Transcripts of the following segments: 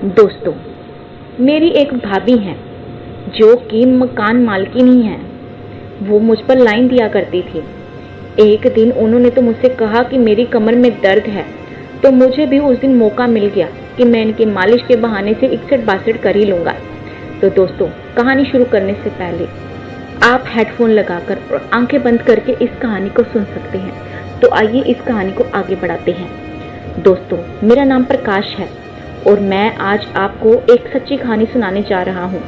दोस्तों, मेरी एक भाभी है जो कि मकान मालकिन ही है। वो मुझ पर लाइन दिया करती थी। एक दिन उन्होंने तो मुझसे कहा कि मेरी कमर में दर्द है, तो मुझे भी उस दिन मौका मिल गया कि मैं इनकी मालिश के बहाने से 61-62 कर ही लूँगा। तो दोस्तों, कहानी शुरू करने से पहले आप हेडफोन लगाकर और आंखें बंद करके इस कहानी को सुन सकते हैं। तो आइए इस कहानी को आगे बढ़ाते हैं। दोस्तों, मेरा नाम प्रकाश है और मैं आज आपको एक सच्ची कहानी सुनाने जा रहा हूँ।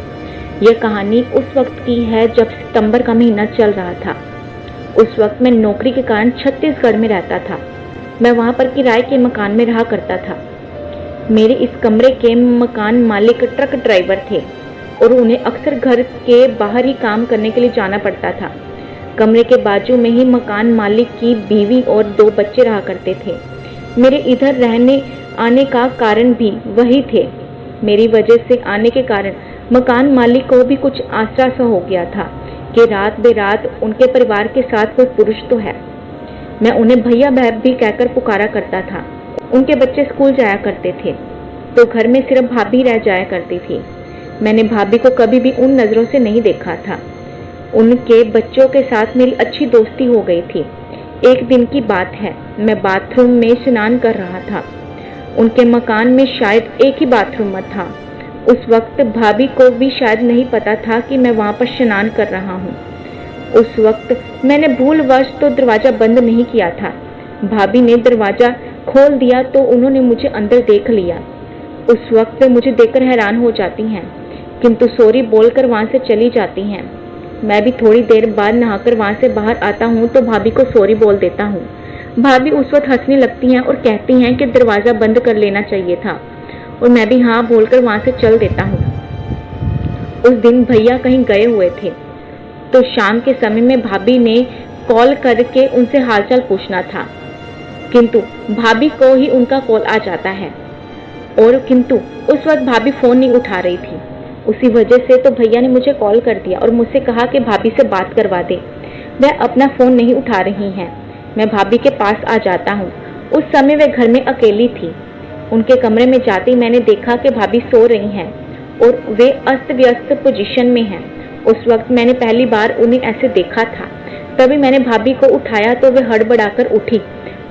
यह कहानी उस वक्त की है जब सितंबर का महीना चल रहा था। उस वक्त मैं नौकरी के कारण छत्तीसगढ़ में रहता था। मैं वहाँ पर किराए के मकान में रहा करता था। मेरे इस कमरे के मकान मालिक ट्रक ड्राइवर थे और उन्हें अक्सर घर के बाहर ही काम करने के लिए जाना पड़ता था। कमरे के बाजू में ही मकान मालिक की बीवी और 2 बच्चे रहा करते थे। मेरे इधर रहने आने का कारण भी वही थे। मेरी वजह से आने के कारण मकान मालिक को भी कुछ आसरा सा हो गया था कि रात बेरात उनके परिवार के साथ कोई पुरुष तो है। मैं उन्हें भैया बहन भी कहकर पुकारा करता था। उनके बच्चे स्कूल जाया करते थे तो घर में सिर्फ भाभी रह जाया करती थी। मैंने भाभी को कभी भी उन नज़रों से नहीं देखा था। उनके बच्चों के साथ मेरी अच्छी दोस्ती हो गई थी। एक दिन की बात है, मैं बाथरूम में स्नान कर रहा था। उनके मकान में शायद एक ही बाथरूम था। उस वक्त भाभी को भी शायद नहीं पता था कि मैं वहाँ पर स्नान कर रहा हूँ। उस वक्त मैंने भूलवश तो दरवाज़ा बंद नहीं किया था। भाभी ने दरवाज़ा खोल दिया तो उन्होंने मुझे अंदर देख लिया। उस वक्त वे मुझे देखकर हैरान हो जाती हैं, किंतु सॉरी बोलकर वहाँ से चली जाती हैं। मैं भी थोड़ी देर बाद नहाकर वहाँ से बाहर आता हूँ तो भाभी को सॉरी बोल देता हूँ। भाभी उस वक्त हंसने लगती हैं और कहती हैं कि दरवाज़ा बंद कर लेना चाहिए था, और मैं भी हाँ बोलकर वहाँ से चल देता हूँ। उस दिन भैया कहीं गए हुए थे तो शाम के समय में भाभी ने कॉल करके उनसे हालचाल पूछना था, किंतु भाभी को ही उनका कॉल आ जाता है किंतु उस वक्त भाभी फ़ोन नहीं उठा रही थी। उसी वजह से तो भैया ने मुझे कॉल कर दिया और मुझसे कहा कि भाभी से बात करवा दे। वह अपना फ़ोन नहीं उठा रही हैं। मैं भाभी के पास आ जाता हूँ। उस समय वह घर में अकेली थी। उनके कमरे में जाते ही मैंने देखा कि भाभी सो रही हैं और वे अस्त व्यस्त पोजीशन में हैं। उस वक्त मैंने पहली बार उन्हें ऐसे देखा था। तभी मैंने भाभी को उठाया तो वे हड़बड़ाकर उठी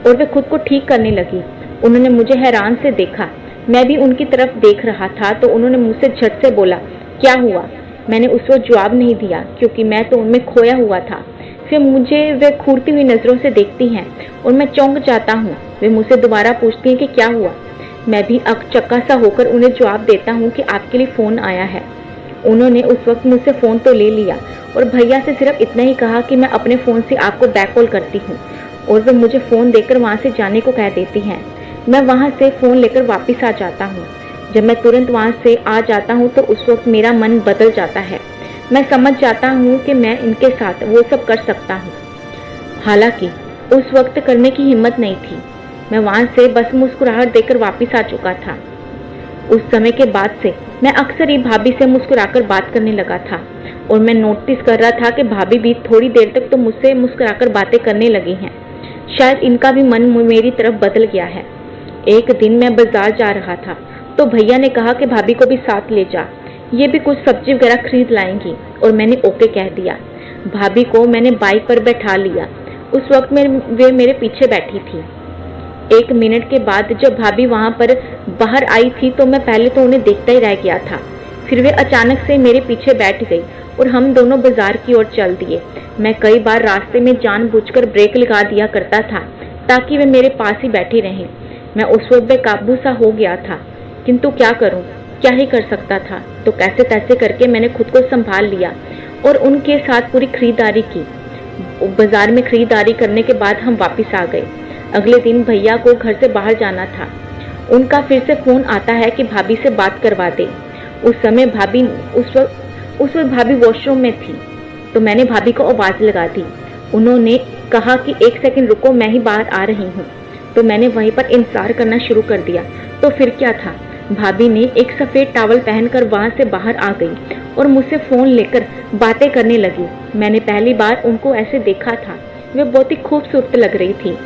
और वे खुद को ठीक करने लगी। उन्होंने मुझे हैरान से देखा। मैं भी उनकी तरफ देख रहा था तो उन्होंने मुझसे झट से बोला, क्या हुआ? मैंने उस वक्त जवाब नहीं दिया क्योंकि मैं तो उनमें खोया हुआ था। फिर मुझे वे घूरती हुई नज़रों से देखती हैं और मैं चौंक जाता हूँ। वे मुझसे दोबारा पूछती हैं कि क्या हुआ। मैं भी अकचक्का सा होकर उन्हें जवाब देता हूँ कि आपके लिए फ़ोन आया है। उन्होंने उस वक्त मुझसे फ़ोन तो ले लिया और भैया से सिर्फ इतना ही कहा कि मैं अपने फ़ोन से आपको बैक कॉल करती हूँ, और वे मुझे फ़ोन देकर वहाँ से जाने को कह देती हैं। मैं वहाँ से फ़ोन लेकर वापस आ जाता हूँ। जब मैं तुरंत वहाँ से आ जाता हूँ तो उस वक्त मेरा मन बदल जाता है। मैं समझ जाता हूँ कि मैं इनके साथ वो सब कर सकता हूँ। हालांकि उस वक्त करने की हिम्मत नहीं थी। मैं वहाँ से बस मुस्कुराहट देकर वापस आ चुका था। उस समय के बाद से मैं अक्सर ही भाभी से मुस्कुराकर बात करने लगा था और मैं नोटिस कर रहा था कि भाभी भी थोड़ी देर तक तो मुझसे मुस्कुराकर बातें करने लगी हैं। शायद इनका भी मन मेरी तरफ बदल गया है। एक दिन मैं बाजार जा रहा था तो भैया ने कहा कि भाभी को भी साथ ले जा, ये भी कुछ सब्जी वगैरह खरीद लाएंगी, और मैंने ओके कह दिया। भाभी को मैंने बाइक पर बैठा लिया। उस वक्त वे मेरे पीछे बैठी थी। 1 मिनट के बाद जब भाभी वहाँ पर बाहर आई थी तो मैं पहले तो उन्हें देखता ही रह गया था। फिर वे अचानक से मेरे पीछे बैठ गई और हम दोनों बाजार की ओर चल दिए। मैं कई बार रास्ते में जानबूझकर ब्रेक लगा दिया करता था ताकि वे मेरे पास ही बैठी रहें। मैं उस वक्त बेकाबू सा हो गया था, किंतु क्या करूं, क्या ही कर सकता था। तो कैसे तैसे करके मैंने खुद को संभाल लिया और उनके साथ पूरी खरीदारी की। बाजार में खरीदारी करने के बाद हम वापस आ गए। अगले दिन भैया को घर से बाहर जाना था। उनका फिर से फ़ोन आता है कि भाभी से बात करवा दे। उस समय उस वक्त भाभी वॉशरूम में थी तो मैंने भाभी को आवाज़ लगा दी। उन्होंने कहा कि 1 सेकंड रुको, मैं ही बाहर आ रही हूँ। तो मैंने वहीं पर इंतज़ार करना शुरू कर दिया। तो फिर क्या था, भाभी ने एक सफ़ेद टॉवल पहनकर वहाँ से बाहर आ गई और मुझसे फ़ोन लेकर बातें करने लगी। मैंने पहली बार उनको ऐसे देखा था। वे बहुत ही खूबसूरत लग रही थी।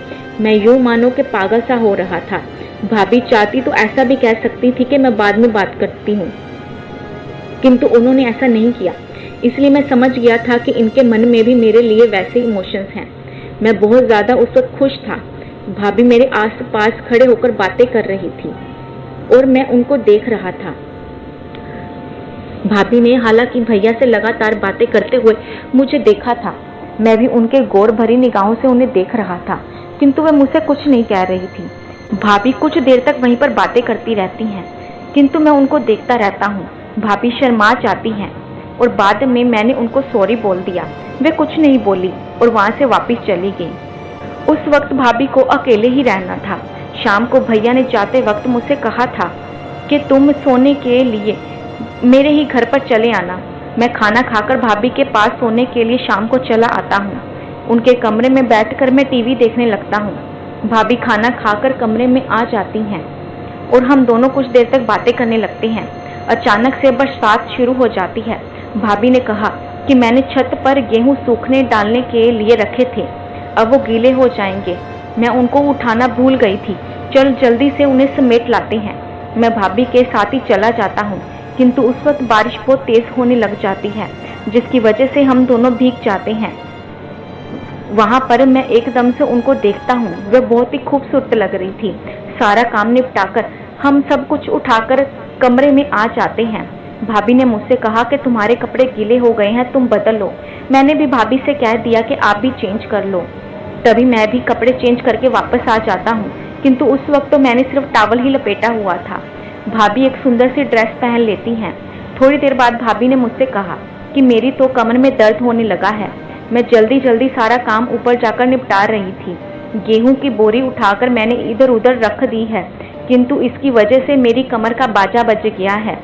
मैं यूँ मानो कि पागल सा हो रहा था। भाभी चाहती तो ऐसा भी कह सकती थी कि मैं बाद में बात करती हूँ, किंतु उन्होंने ऐसा नहीं किया। इसलिए मैं समझ गया था कि इनके मन में भी मेरे लिए वैसे इमोशंस हैं। मैं बहुत ज़्यादा उस वक्त खुश था। भाभी मेरे आस पास खड़े होकर बातें कर रही थी और मैं उनको देख रहा था। भाभी ने हालांकि भैया से लगातार बातें करते हुए मुझे देखा था। मैं भी उनके गौर भरी निगाहों से उन्हें देख रहा था, किंतु वे मुझसे कुछ नहीं कह रही थी। भाभी कुछ देर तक वहीं पर बातें करती रहती हैं, किंतु मैं उनको देखता रहता हूँ। भाभी शर्मा जाती हैं और बाद में मैंने उनको सॉरी बोल दिया। वे कुछ नहीं बोली और वहाँ से वापस चली गई। उस वक्त भाभी को अकेले ही रहना था। शाम को भैया ने जाते वक्त मुझसे कहा था कि तुम सोने के लिए मेरे ही घर पर चले आना। मैं खाना खाकर भाभी के पास सोने के लिए शाम को चला आता हूँ। उनके कमरे में बैठकर मैं टीवी देखने लगता हूँ। भाभी खाना खाकर कमरे में आ जाती हैं और हम दोनों कुछ देर तक बातें करने लगते हैं। अचानक से बरसात शुरू हो जाती है। भाभी ने कहा कि मैंने छत पर गेहूं सूखने डालने के लिए रखे थे, अब वो गीले हो जाएंगे। मैं उनको उठाना भूल गई थी। चल जल्दी से उन्हें समेट लाते हैं। मैं भाभी के साथ ही चला जाता हूँ, किंतु उस वक्त बारिश बहुत तेज होने लग जाती है, जिसकी वजह से हम दोनों भीग जाते हैं। वहां पर मैं एकदम से उनको देखता हूँ। वह बहुत ही खूबसूरत लग रही थी। सारा काम निपटाकर हम सब कुछ उठाकर कमरे में आ जाते हैं। भाभी ने मुझसे कहा कि तुम्हारे कपड़े गीले हो गए हैं, तुम बदल लो। मैंने भी भाभी से कह दिया कि आप भी चेंज कर लो। तभी मैं भी कपड़े चेंज करके वापस आ जाता हूँ, किंतु उस वक्त तो मैंने सिर्फ टॉवल ही लपेटा हुआ था। भाभी एक सुंदर सी ड्रेस पहन लेती हैं। थोड़ी देर बाद भाभी ने मुझसे कहा कि मेरी तो कमर में दर्द होने लगा है। मैं जल्दी जल्दी सारा काम ऊपर जाकर निपटा रही थी। गेहूं की बोरी उठाकर मैंने इधर उधर रख दी है, किंतु इसकी वजह से मेरी कमर का बाजा बज गया है।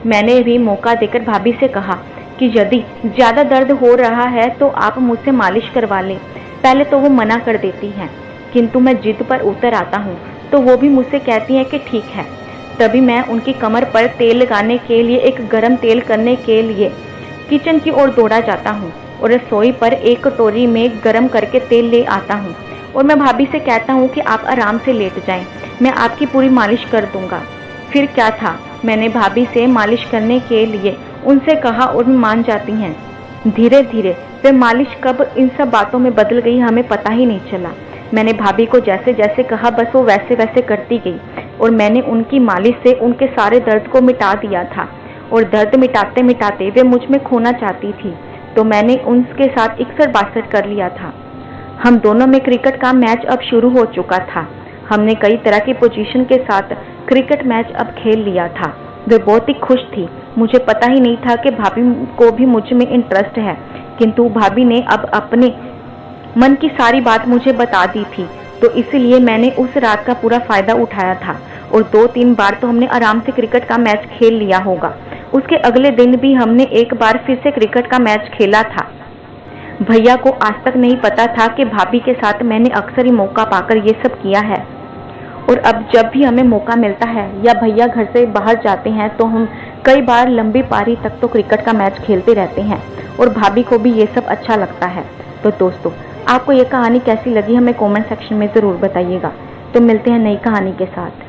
मैंने भी मौका देकर भाभी से कहा कि यदि ज़्यादा दर्द हो रहा है तो आप मुझसे मालिश करवा लें। पहले तो वो मना कर देती हैं, किंतु मैं जिद पर उतर आता हूँ तो वो भी मुझसे कहती हैं कि ठीक है। तभी मैं उनकी कमर पर तेल लगाने के लिए एक गरम तेल करने के लिए किचन की ओर दौड़ा जाता हूँ और रसोई पर एक कटोरी में गरम करके तेल ले आता हूँ और मैं भाभी से कहता हूँ कि आप आराम से लेट जाएं, मैं आपकी पूरी मालिश कर दूंगा। फिर क्या था, मैंने भाभी से मालिश करने के लिए उनसे कहा और वे मान जाती हैं। धीरे धीरे वे मालिश कब इन सब बातों में बदल गई हमें पता ही नहीं चला। मैंने भाभी को जैसे जैसे कहा बस वो वैसे वैसे करती गई और मैंने उनकी मालिश से उनके सारे दर्द को मिटा दिया था और दर्द मिटाते मिटाते वे मुझ में खोना चाहती थी तो मैंने उनके साथ 61-62 कर लिया था। हम दोनों में क्रिकेट का मैच अब शुरू हो चुका था। हमने कई तरह की पोजीशन के साथ क्रिकेट मैच अब खेल लिया था। वे बहुत ही खुश थी। मुझे पता ही नहीं था कि भाभी को भी मुझ में इंटरेस्ट है, किंतु भाभी ने अब अपने मन की सारी बात मुझे बता दी थी, तो इसलिए मैंने उस रात का पूरा फायदा उठाया था और 2-3 बार तो हमने आराम से क्रिकेट का मैच खेल लिया होगा। उसके अगले दिन भी हमने एक बार फिर से क्रिकेट का मैच खेला था। भैया को आज तक नहीं पता था कि भाभी के साथ मैंने अक्सर ही मौका पाकर ये सब किया है और अब जब भी हमें मौका मिलता है या भैया घर से बाहर जाते हैं तो हम कई बार लंबी पारी तक तो क्रिकेट का मैच खेलते रहते हैं और भाभी को भी ये सब अच्छा लगता है। तो दोस्तों, आपको ये कहानी कैसी लगी हमें कमेंट सेक्शन में ज़रूर बताइएगा। तो मिलते हैं नई कहानी के साथ।